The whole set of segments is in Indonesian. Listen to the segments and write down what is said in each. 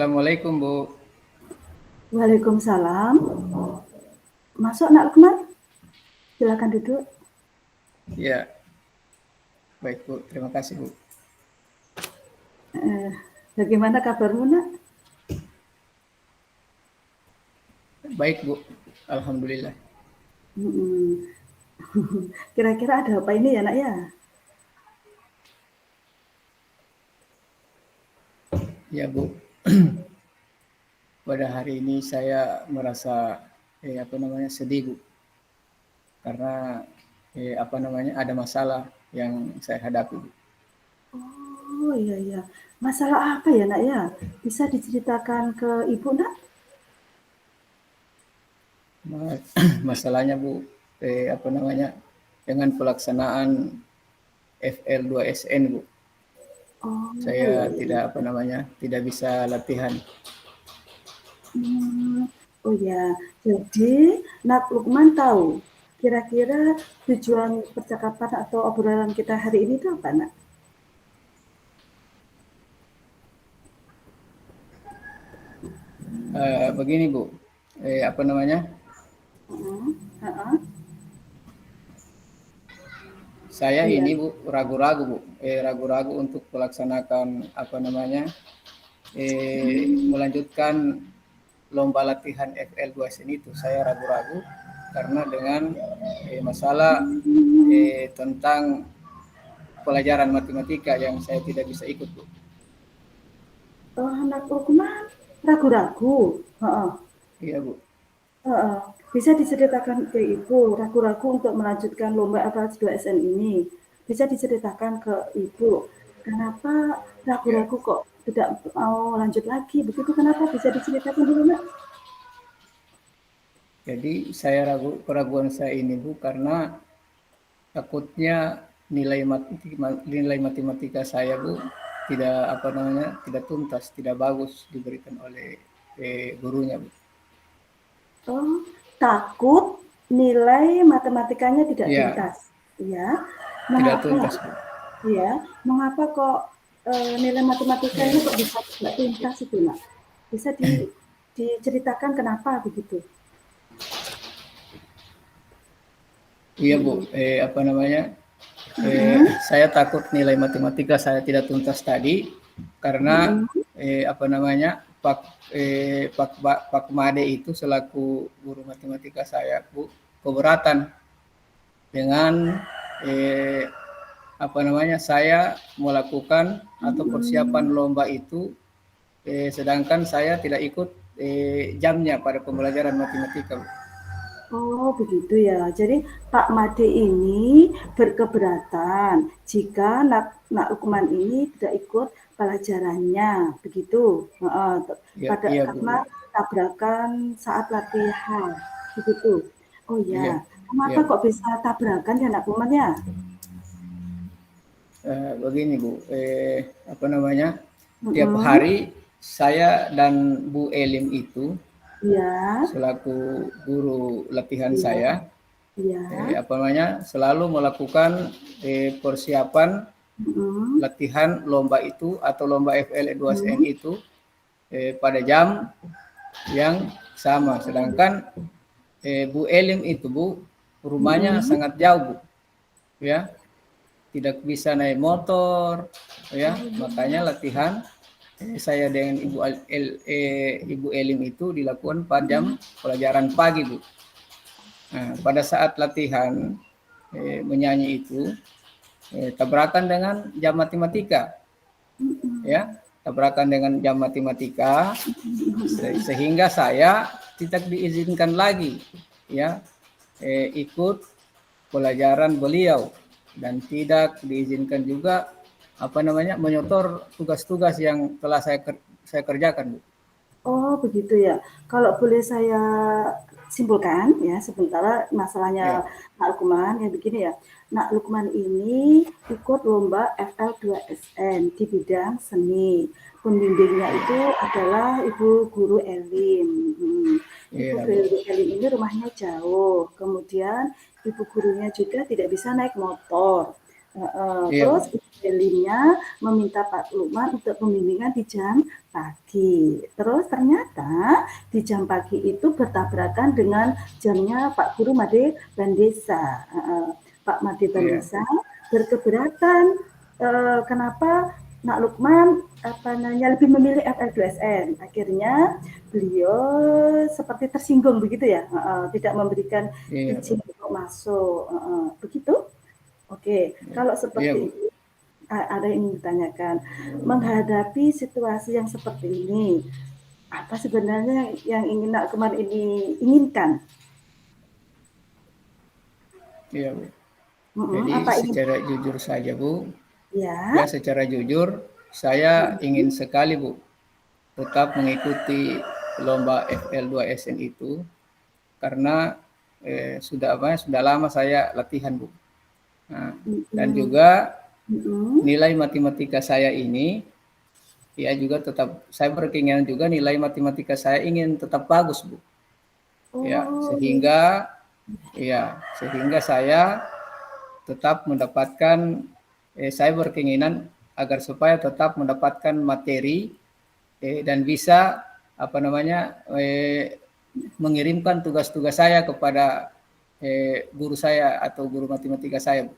Assalamualaikum, Bu. Waalaikumsalam. Masuk Nak Lukman, silakan duduk. Ya, baik, Bu. Terima kasih, Bu. Bagaimana kabarmu Nak? Baik, Bu. Alhamdulillah. Hmm. Kira-kira ada apa ini ya Nak ya? Ya, Bu. Pada hari ini saya merasa sedih, Bu. Karena ada masalah yang saya hadapi, Bu. Oh iya iya. Masalah apa ya Nak ya? Bisa diceritakan ke Ibu Nak? Masalahnya, Bu, dengan pelaksanaan FL2SN, Bu. Oh Saya iya iya. tidak bisa latihan. Oh ya. Jadi Nak Lukman tahu kira-kira tujuan percakapan atau obrolan kita hari ini itu apa Nak? Begini, Bu. Eh, apa namanya? Uh-uh. Saya Iya. ini, Bu, ragu-ragu, Bu. Ragu-ragu untuk melaksanakan melanjutkan lomba latihan FL2SN itu. Saya ragu-ragu karena dengan masalah tentang pelajaran matematika yang saya tidak bisa ikut, Bu. Nak Lukman ragu-ragu. Heeh. Iya, Bu. Heeh. Bisa diceritakan ke Ibu, ragu-ragu untuk melanjutkan lomba FL2SN ini. Bisa diceritakan ke Ibu, kenapa Ya. ragu-ragu kok tidak mau lanjut lagi? Begitu kenapa? Bisa diceritakan dulu, Nak? Jadi keraguan saya ini, Bu, karena takutnya nilai matematika saya, Bu, tidak tuntas, tidak bagus diberikan oleh gurunya, Bu. Oh, takut nilai matematikanya tidak Ya, tuntas. Ya, tidak mengapa? tuntas, Bu. Ya, mengapa kok nilai matematika ini Eh, kok bisa tidak tuntas itu, Nak? Bisa diceritakan kenapa begitu? iya, Bu. Mm-mm. Mm-mm. Saya takut nilai matematika saya tidak tuntas tadi karena Mm-mm. Pak Pak Made itu selaku guru matematika saya, Bu, keberatan dengan eh, saya melakukan atau persiapan Mm-mm. lomba itu, sedangkan saya tidak ikut jamnya pada pembelajaran matematika, Bu. Oh, begitu ya. Jadi Pak Made ini berkeberatan jika Nak Lukman ini tidak ikut pelajarannya, begitu. Ya, iya, Bu. Karena tabrakan saat latihan, begitu. Oh ya, Iya, kenapa iya, Bu. kok bisa tabrakan ya Nak Lukman ya? Begini, Bu, tiap Mm-mm. hari saya dan Bu Elim itu Iya, selaku guru latihan iya, saya, iya. selalu melakukan persiapan Mm-mm. latihan lomba itu atau lomba FL2SN Mm-mm. itu pada jam yang sama. Sedangkan Bu Elim itu, Bu, rumahnya Mm-mm. sangat jauh, Bu, ya, tidak bisa naik motor, ya, makanya latihan saya dengan Ibu Elim itu dilakukan pada jam pelajaran pagi, Bu. Nah, pada saat latihan menyanyi itu tabrakan dengan jam matematika, ya, tabrakan dengan jam matematika sehingga saya tidak diizinkan lagi, ya, ikut pelajaran beliau dan tidak diizinkan juga menyetor tugas-tugas yang telah saya kerjakan, Bu. Oh, begitu ya. Kalau boleh saya simpulkan ya, sementara masalahnya Ya, Nak Lukman yang begini ya. Nak Lukman ini ikut lomba FL2SN di bidang seni. Pembimbingnya itu adalah Ibu Guru Elin. Ibu iya, Bu. Guru Elin ini rumahnya jauh. Kemudian Ibu gurunya juga tidak bisa naik motor. Iya, Bu. Terus Ibu Elinnya meminta Pak Lukman untuk pembimbingan di jam pagi. Terus ternyata di jam pagi itu bertabrakan dengan jamnya Pak Guru Made Bandesa. Pak Made Iya, Bandesa berkeberatan, kenapa Nak Lukman lebih memilih FL2SN. Akhirnya beliau seperti tersinggung begitu ya, tidak memberikan iya, Bu. izin untuk masuk, begitu? Oke, kalau Iya, seperti Bu. itu ada yang ingin ditanyakan. Menghadapi situasi yang seperti ini, apa sebenarnya yang ingin Nak Lukman ini inginkan? Iya, Bu. Jadi Apa ingin? secara jujur saja, Bu, ya Ya, secara jujur saya ingin sekali, Bu, tetap mengikuti lomba FL2SN itu karena sudah apa? Sudah lama saya latihan, Bu. Nah, dan mm, juga mm, nilai matematika saya ini ya juga tetap saya berkeinginan juga nilai matematika saya ingin tetap bagus, Bu. Ya, oh iya, sehingga saya tetap mendapatkan saya berkeinginan agar supaya tetap mendapatkan materi dan bisa apa namanya mengirimkan tugas-tugas saya kepada guru saya atau guru matematika saya, Bu.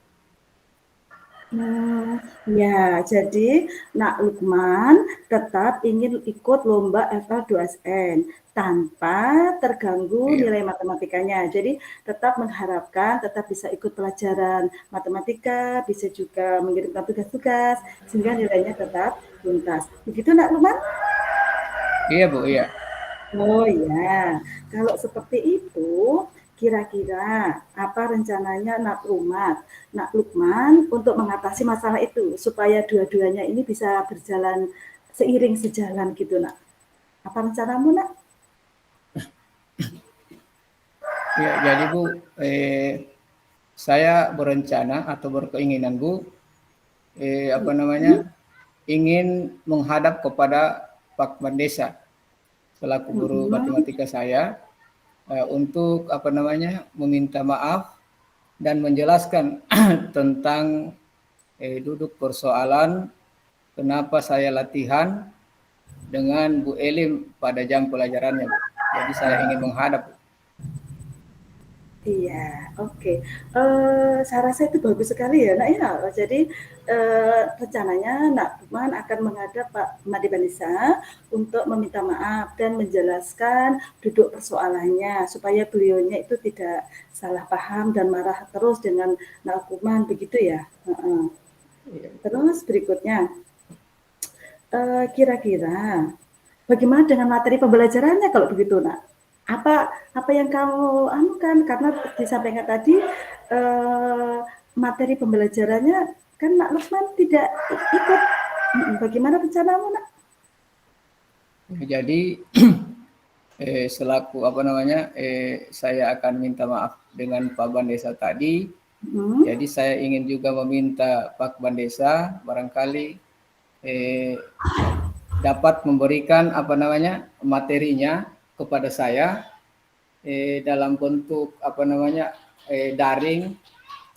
Ya, jadi Nak Lukman tetap ingin ikut lomba FL2SN tanpa terganggu Iya, nilai matematikanya. Jadi tetap mengharapkan tetap bisa ikut pelajaran matematika, bisa juga mengirimkan tugas-tugas sehingga nilainya tetap tuntas. Begitu Nak Lukman? iya, Bu, iya. Oh ya, kalau seperti itu, kira-kira apa rencananya Nak Lukman untuk mengatasi masalah itu supaya dua-duanya ini bisa berjalan seiring sejalan gitu, Nak? Apa rencanamu, Nak? Iya, jadi Bu, saya berencana atau berkeinginan, Bu, apa namanya ingin menghadap kepada Pak Mandesa selaku guru Mm-mm. matematika saya untuk apa namanya meminta maaf dan menjelaskan tentang duduk persoalan kenapa saya latihan dengan Bu Elim pada jam pelajarannya, Bu. Jadi saya ingin menghadap. Iya, oke. Saya rasa itu bagus sekali ya, Nak, ya. Jadi, rencananya Nak Lukman akan menghadap Pak Made Banisa untuk meminta maaf dan menjelaskan duduk persoalannya supaya beliaunya itu tidak salah paham dan marah terus dengan Nak Lukman, begitu ya? Terus berikutnya, kira-kira bagaimana dengan materi pembelajarannya kalau begitu, Nak? Apa apa yang kamu anukan karena disampaikan tadi materi pembelajarannya kan Nak Lukman tidak ikut. Bagaimana rencanamu, Nak? Jadi selaku apa namanya saya akan minta maaf dengan Pak Bandesa tadi. Hmm, Jadi saya ingin juga meminta Pak Bandesa barangkali dapat memberikan apa namanya materinya kepada saya dalam bentuk apa namanya daring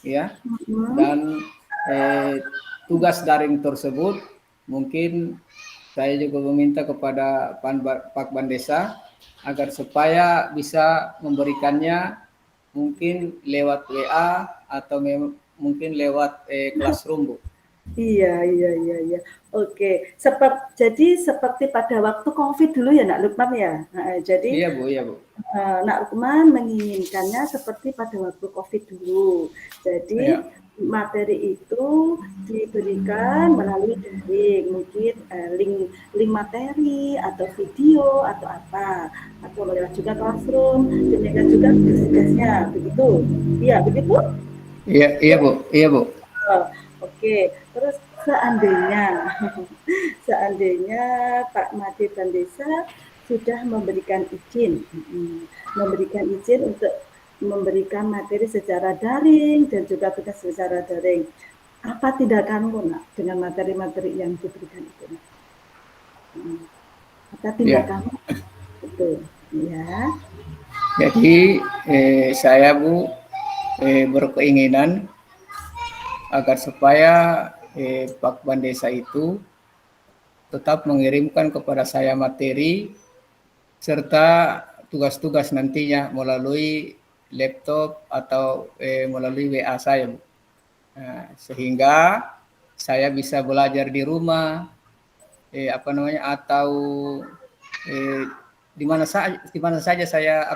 ya hmm. dan tugas daring tersebut mungkin saya juga meminta kepada Pak Bandesa agar supaya bisa memberikannya mungkin lewat WA atau mungkin lewat Classroom, Bu. Iya, iya, iya, iya. Oke, jadi seperti pada waktu COVID dulu ya, Nak Lukman ya. Nah, jadi Iya, Bu, iya, Bu. Nak Lukman menginginkannya seperti pada waktu COVID dulu. Jadi Iya, materi itu diberikan melalui daring, mungkin link link materi atau video atau apa, atau lewat juga Classroom, demikian juga tugas-tugasnya, begitu. Iya, begitu? iya, iya, Bu, iya, Bu. Oh, oke, terus seandainya seandainya Pak Made Bandesa sudah memberikan izin untuk memberikan materi secara daring dan juga tugas secara daring. Apa tindakanmu, Nak, dengan materi-materi yang diberikan itu, Nak? Apa Iya. tindakanmu? Itu, ya. Jadi saya, Bu, berkeinginan agar supaya Pak Bandesa itu tetap mengirimkan kepada saya materi serta tugas-tugas nantinya melalui laptop atau melalui WA saya, Bu. Nah, sehingga saya bisa belajar di rumah, atau eh, di mana saja saya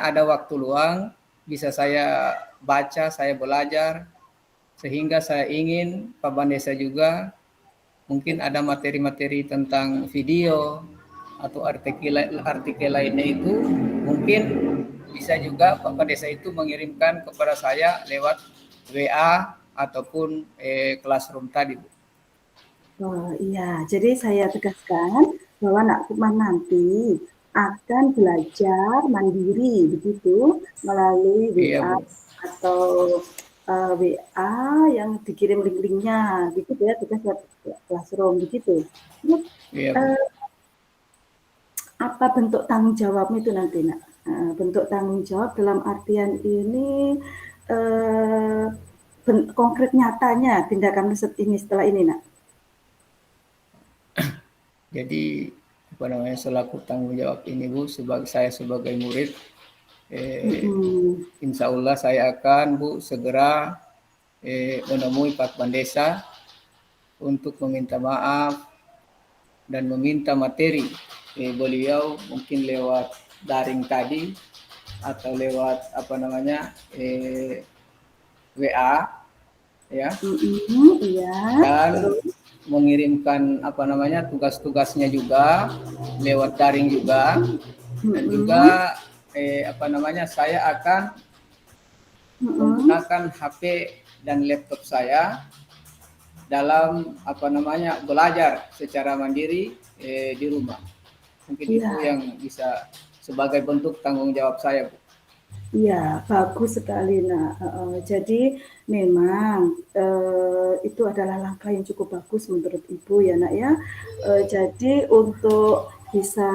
ada waktu luang, bisa saya baca, saya belajar, sehingga saya ingin Pak Bandesa juga mungkin ada materi-materi tentang video atau artikel lainnya itu mungkin bisa juga Pak Desa itu mengirimkan kepada saya lewat WA ataupun classroom tadi, Bu. Oh iya, jadi saya tegaskan bahwa Nak Lukman nanti akan belajar mandiri begitu melalui Iya, WA Bu. atau WA yang dikirim link-linknya begitu ya, tugas classroom begitu. Terus Iya, Bu. apa bentuk tanggung jawabmu itu nanti, Nak? Bentuk tanggung jawab dalam artian ini konkret nyatanya tindakan ini setelah ini, Nak. Jadi selaku tanggung jawab ini, Bu, saya sebagai murid, insya Allah saya akan, Bu, segera menemui Pak Bandesa untuk meminta maaf dan meminta materi beliau mungkin lewat daring tadi atau lewat WA ya, Iya. dan mengirimkan tugas-tugasnya juga lewat daring juga, dan juga saya akan menggunakan HP dan laptop saya dalam belajar secara mandiri di rumah. Mungkin itu yang bisa sebagai bentuk tanggung jawab saya, Bu. Iya, bagus sekali. Nah, jadi memang itu adalah langkah yang cukup bagus menurut Ibu ya, Nak ya. Jadi untuk bisa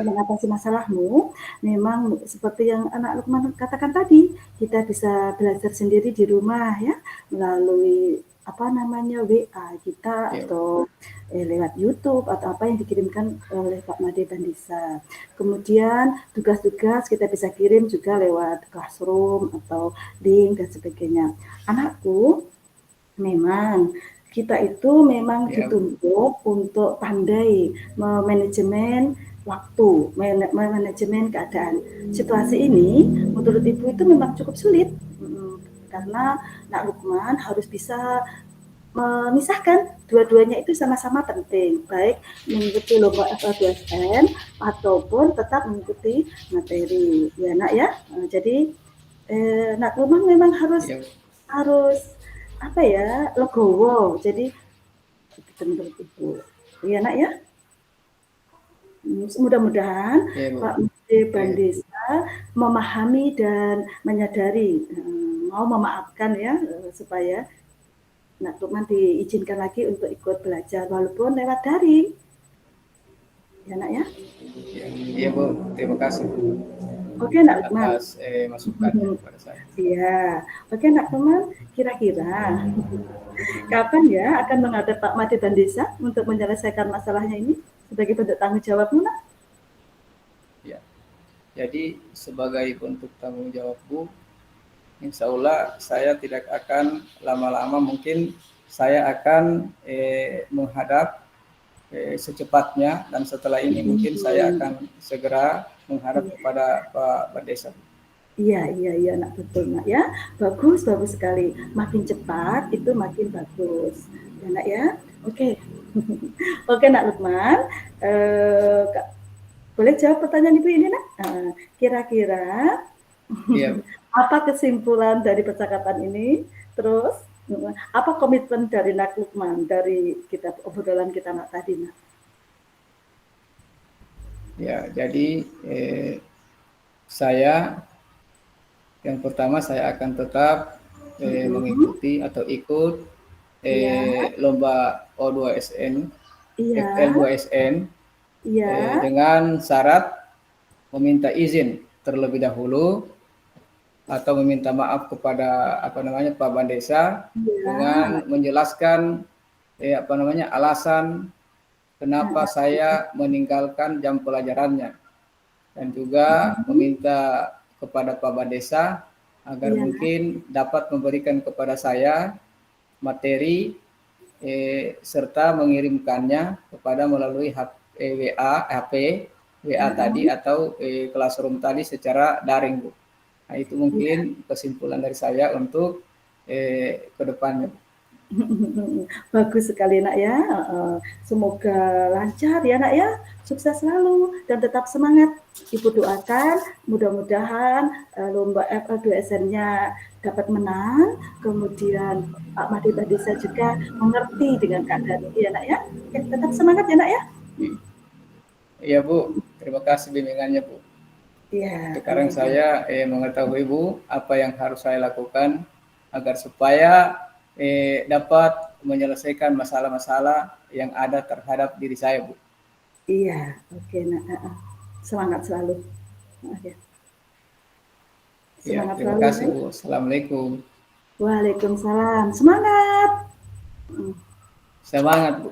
mengatasi masalahmu, memang seperti yang anak Lukman katakan tadi, kita bisa belajar sendiri di rumah ya melalui WA kita atau lewat YouTube atau apa yang dikirimkan oleh Pak Made Bandesa. Kemudian tugas-tugas kita bisa kirim juga lewat classroom atau link dan sebagainya. Anakku, memang kita itu memang dituntut untuk pandai memanajemen waktu, manajemen keadaan. Situasi ini menurut Ibu itu memang cukup sulit karena Nak Lukman harus bisa memisahkan dua-duanya itu sama-sama penting, baik mengikuti lomba FL2SN ataupun tetap mengikuti materi. Ya, Nak ya. Jadi Nak Lukman memang harus legowo. Jadi menurut Ibu. Ya, Nak ya. Mudah-mudahan Pak Bandesa memahami dan menyadari, mau memaafkan ya, supaya Nak Lukman diizinkan lagi untuk ikut belajar walaupun lewat daring. Ya, Nak ya. Iya, Bu. Terima kasih, Bu. Oke, Nak Lukman. Atas masukannya kepada saya. Iya. Oke, Nak Lukman. Kira-kira kapan ya akan menghadap Pak Made Bandesa untuk menyelesaikan masalahnya ini sebagai bentuk tanggung jawabmu, Nak? Ya. Jadi sebagai bentuk tanggung jawab, Bu, insya Allah saya tidak akan lama-lama, mungkin saya akan menghadap secepatnya, dan setelah ini mungkin saya akan segera menghadap kepada Pak Bandesa. Iya, Nak, betul, Nak ya. Bagus sekali. Makin cepat itu makin bagus. Ya, Nak ya. Oke. Oke, Nak Lukman. Boleh jawab pertanyaan Ibu ini, Nak? Kira-kira apa kesimpulan dari percakapan ini? Terus apa komitmen dari Nak Lukman dari obrolan kita tadi, Nak? Ya, jadi saya yang pertama saya akan tetap mengikuti atau ikut lomba O2SN, FL2SN, dengan syarat meminta izin terlebih dahulu atau meminta maaf kepada Pak Bandesa dengan menjelaskan alasan kenapa saya meninggalkan jam pelajarannya, dan juga meminta kepada Pak Bandesa agar mungkin dapat memberikan kepada saya materi serta mengirimkannya kepada melalui WA tadi atau classroom tadi secara daring, Bu. Nah, itu mungkin kesimpulan dari saya untuk ke depannya. Bagus sekali nak ya. Semoga lancar ya nak ya, sukses selalu dan tetap semangat. Ibu doakan mudah-mudahan lomba FL2SN-nya dapat menang. Kemudian Pak Made Bandesa juga mengerti dengan keadaan ini ya nak ya. Oke, tetap semangat ya nak ya. Iya Bu, terima kasih bimbingannya Bu. Ya, sekarang saya mengetahui Bu apa yang harus saya lakukan agar supaya dapat menyelesaikan masalah-masalah yang ada terhadap diri saya, Bu. Iya, oke nak. Semangat selalu. Oke. Ya, Semangat terima selalu. kasih Bu. Assalamualaikum. Waalaikumsalam. Semangat. Semangat Bu.